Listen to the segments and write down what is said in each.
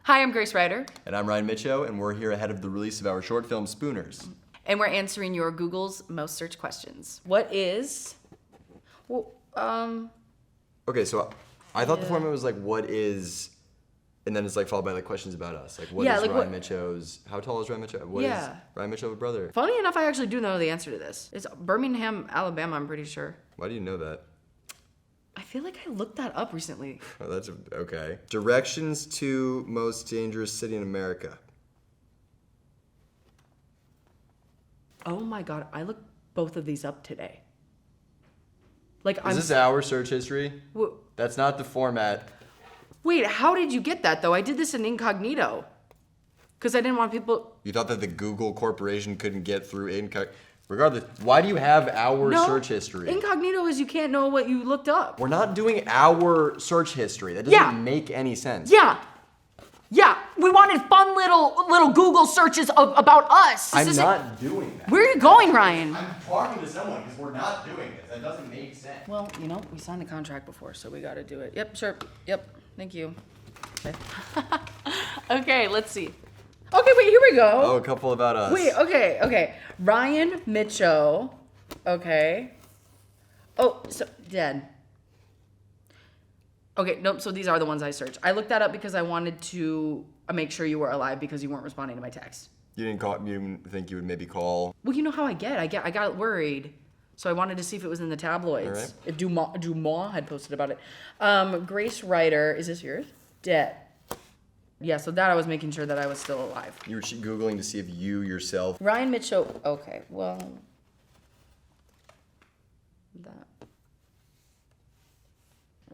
Hi, I'm Grace Reiter. And I'm Ryan Micho, and we're here ahead of the release of our short film, Spooners. And we're answering your Google's most searched questions. What is... Okay, so I thought the format was like, what is... And then it's like followed by like questions about us. Like, what is Ryan Micho's... How tall is Ryan Micho? What is Ryan Micho a brother? Funny enough, I actually do know the answer to this. It's Birmingham, Alabama, I'm pretty sure. Why do you know that? I feel like I looked that up recently. Oh, that's okay. Directions to most dangerous city in America. Oh my god, I looked both of these up today. Like, Is this our search history? That's not the format. Wait, how did you get that though? I did this in incognito. Because I didn't want people... You thought that the Google Corporation couldn't get through incognito? Regardless, why do you have our search history? Incognito is you can't know what you looked up. We're not doing our search history. That doesn't make any sense. Yeah, we wanted fun little Google searches about us. I'm not doing that. Where are you going, Ryan? I'm talking to someone because we're not doing this. That doesn't make sense. Well, you know, we signed the contract before, so we gotta do it. Yep, sure. Yep, thank you. Okay, okay, let's see. Okay, wait, here we go. Oh, a couple about us. Wait, okay. Ryan Micho. Okay. Oh, so dead. Okay, nope, so these are the ones I searched. I looked that up because I wanted to make sure you were alive because you weren't responding to my text. You didn't think you would maybe call? Well, you know how I got worried. So I wanted to see if it was in the tabloids. All right. If Dumas had posted about it. Grace Reiter, is this yours? Dead. Yeah, so that I was making sure that I was still alive. You were Googling to see if you yourself... Ryan Micho, okay, well... That.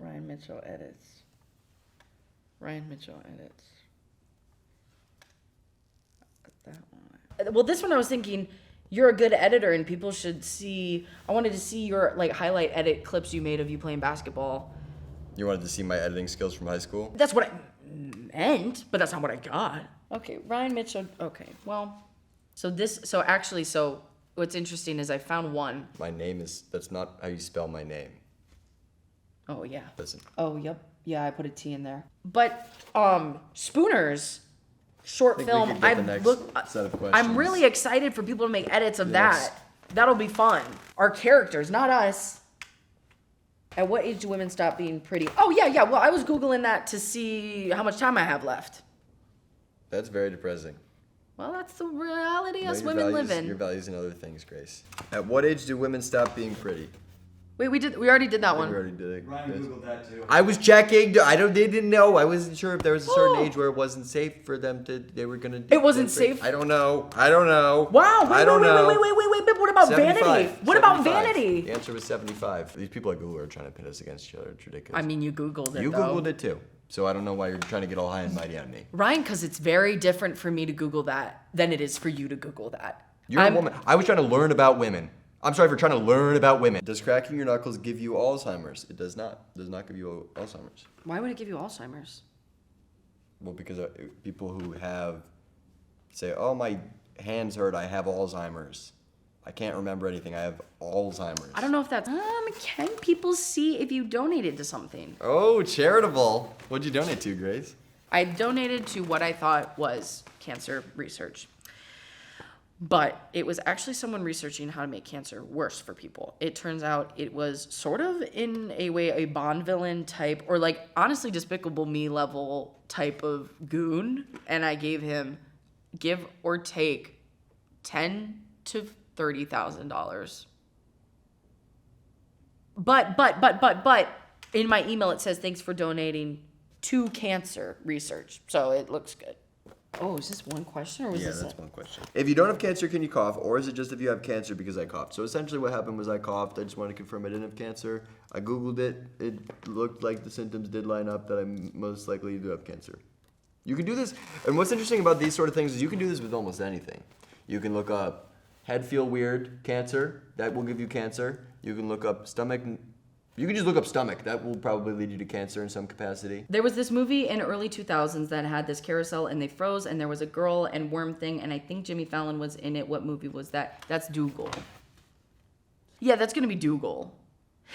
Ryan Micho edits. That one. Well, this one I was thinking, you're a good editor and people should see... I wanted to see your like highlight edit clips you made of you playing basketball. You wanted to see my editing skills from high school? That's what I meant, but that's not what I got. Okay, Ryan Mitchell. Okay, well, so what's interesting is I found one. My name is, that's not how you spell my name. Oh, yeah. Listen. Oh, yep. Yeah, I put a T in there. But, Spooners short film, I'm really excited for people to make edits of that. That'll be fun. Our characters, not us. At what age do women stop being pretty? Oh, yeah. Well, I was Googling that to see how much time I have left. That's very depressing. Well, that's the reality us women live in. Your values and other things, Grace. At what age do women stop being pretty? Wait, we already did that one. We already did it. Ryan Googled that too. I was checking. They didn't know. I wasn't sure if there was a certain age where it wasn't safe for them to, they were going to. It wasn't safe? I don't know. Wow. Wait. What about 75. vanity? What about vanity? The answer was 75. These people at Google are trying to pit us against each other. It's ridiculous. I mean, you Googled it, You though. Googled it too. So I don't know why you're trying to get all high and mighty on me. Ryan, because it's very different for me to Google that than it is for you to Google that. You're a woman. I was trying to learn about women. I'm sorry for trying to learn about women. Does cracking your knuckles give you Alzheimer's? It does not. It does not give you Alzheimer's. Why would it give you Alzheimer's? Well, because people who say, oh, my hands hurt, I have Alzheimer's. I can't remember anything, I have Alzheimer's. I don't know if that's... can people see if you donated to something? Oh, charitable. What'd you donate to, Grace? I donated to what I thought was cancer research. But it was actually someone researching how to make cancer worse for people. It turns out it was sort of, in a way, a Bond villain type, or like, honestly, Despicable Me level type of goon. And I gave him, give or take, $10,000 to $30,000. But, in my email it says, thanks for donating to cancer research. So it looks good. Oh, is this one question or was this that's one question. If you don't have cancer, can you cough? Or is it just if you have cancer because I coughed? So essentially what happened was I coughed. I just wanted to confirm I didn't have cancer. I Googled it. It looked like the symptoms did line up that I most likely do have cancer. You can do this. And what's interesting about these sort of things is you can do this with almost anything. You can look up head feel weird, cancer. That will give you cancer. You can look up stomach. You can just look up stomach. That will probably lead you to cancer in some capacity. There was this movie in early 2000s that had this carousel and they froze and there was a girl and worm thing and I think Jimmy Fallon was in it. What movie was that? That's Dougal. Yeah, that's going to be Dougal.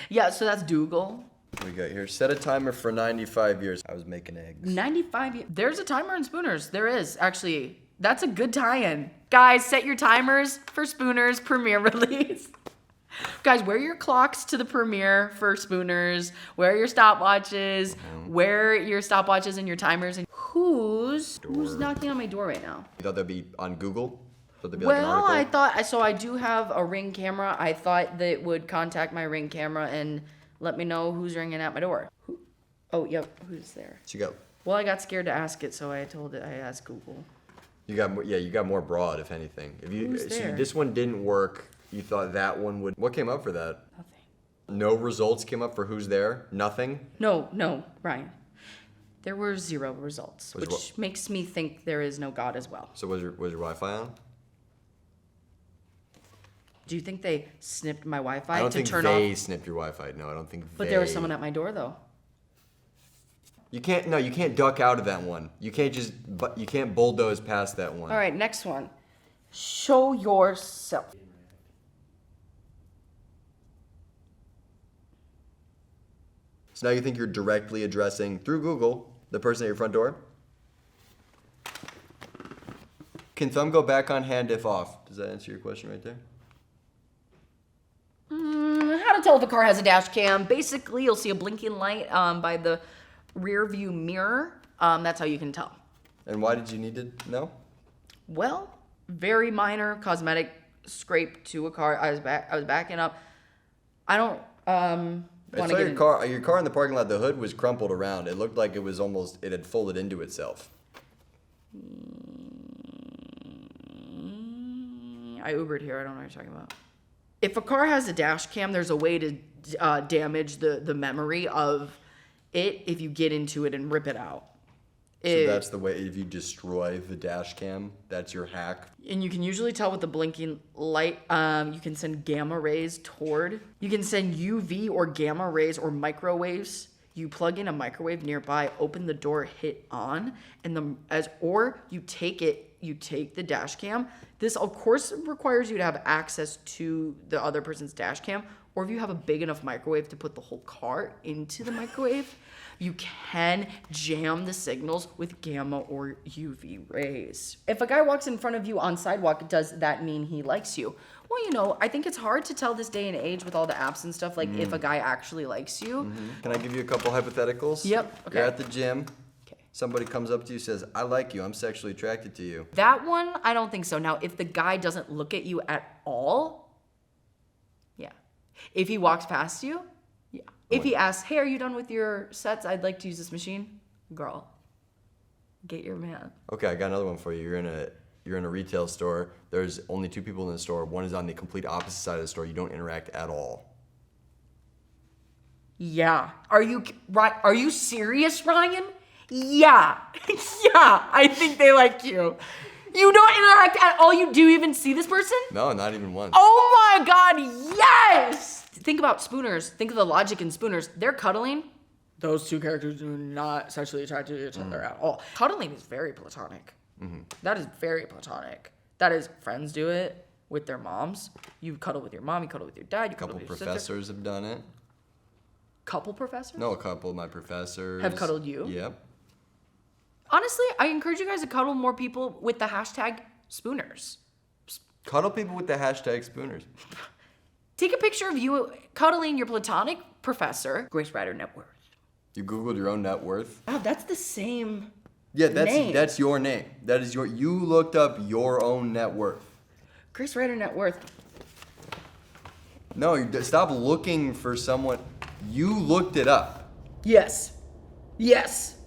Yeah, so that's Dougal. What we got here? Set a timer for 95 years. I was making eggs. 95 years. There's a timer in Spooners. There is, actually. That's a good tie-in. Guys, set your timers for Spooners premiere release. Guys, wear your clocks to the premiere for Spooners. Wear your stopwatches. Wear your stopwatches and your timers. And who's knocking on my door right now? You thought that'd be on Google? Thought that'd be like an Well, article? so I do have a Ring camera. I thought that it would contact my Ring camera and let me know who's ringing at my door. Oh, yep, who's there? So you got, Well, I got scared to ask it, so I asked Google. you got more broad, if anything. If you, Who's so there? this one didn't work. You thought that one would. What came up for that? Nothing. No results came up for who's there. Nothing. No, Ryan. There were 0 results, Was which makes me think there is no God as well. So was your Wi-Fi on? Do you think they snipped my I Wi-Fi don't to think turn they off? snipped your Wi-Fi. No, I don't think. But there was someone at my door, though. You can't. No, you can't duck out of that one. You can't just. But you can't bulldoze past that one. All right, next one. Show yourself. So now you think you're directly addressing through Google the person at your front door? Can thumb go back on hand if off? Does that answer your question right there? How to tell if a car has a dash cam. Basically, you'll see a blinking light by the rear view mirror. That's how you can tell. And why did you need to know? Well, very minor cosmetic scrape to a car. I was backing up. I don't I want saw to your car in the parking lot. The hood was crumpled around. It looked like it had folded into itself. I Ubered here. I don't know what you're talking about. If a car has a dash cam, there's a way to damage the memory of it if you get into it and rip it out. So that's the way. If you destroy the dash cam, that's your hack. And you can usually tell with the blinking light. You can send gamma rays toward. You can send UV or gamma rays or microwaves. You plug in a microwave nearby, open the door, hit on, and you take the dash cam. This of course requires you to have access to the other person's dash cam, or if you have a big enough microwave to put the whole car into the microwave, you can jam the signals with gamma or UV rays. If a guy walks in front of you on sidewalk, does that mean he likes you? Well, I think it's hard to tell this day and age with all the apps and stuff, like if a guy actually likes you. Can I give you a couple hypotheticals? Yep, okay. You're at the gym. Okay. Somebody comes up to you, says, "I like you. I'm sexually attracted to you." That one, I don't think so. Now, if the guy doesn't look at you at all, yeah. If he walks past you, yeah. If he asks, "Hey, are you done with your sets? I'd like to use this machine." Girl, get your man. Okay, I got another one for you. You're in a retail store. There's only 2 people in the store. One is on the complete opposite side of the store. You don't interact at all. Yeah. Are you serious, Ryan? Yeah. Yeah, I think they like you. You don't interact at all? You do even see this person? No, not even once. Oh my God, yes! Think about Spooners. Think of the logic in Spooners. They're cuddling. Those 2 characters do not sexually attract to each other at all. Cuddling is very platonic. That is very platonic. That is, friends do it with their moms. You cuddle with your mom, you cuddle with your dad, you A couple cuddle with your sister. professors have done it. Couple professors? No, a couple of my professors. Have cuddled you? Yep. Honestly, I encourage you guys to cuddle more people with the hashtag Spooners. Cuddle people with the hashtag Spooners. Take a picture of you cuddling your platonic professor, Grace Reiter net worth. You Googled your own net worth? Wow, that's the same. Yeah, Name. that's your name. That is you looked up your own net worth. Grace Reiter net worth. No, stop looking for someone. You looked it up. Yes. Yes.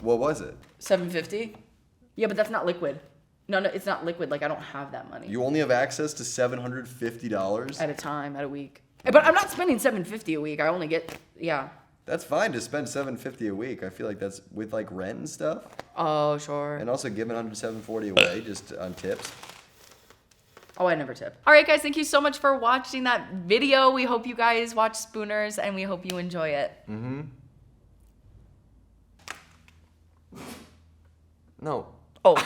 What was it? $750. Yeah, but that's not liquid. No, it's not liquid. Like, I don't have that money. You only have access to $750? At a time, at a week. But I'm not spending $750 a week. I only get, yeah. That's fine to spend $750 a week. I feel like that's with like rent and stuff. Oh, sure. And also giving under $740 away just on tips. Oh, I never tip. All right, guys, thank you so much for watching that video. We hope you guys watch Spooners, and we hope you enjoy it. No. Oh.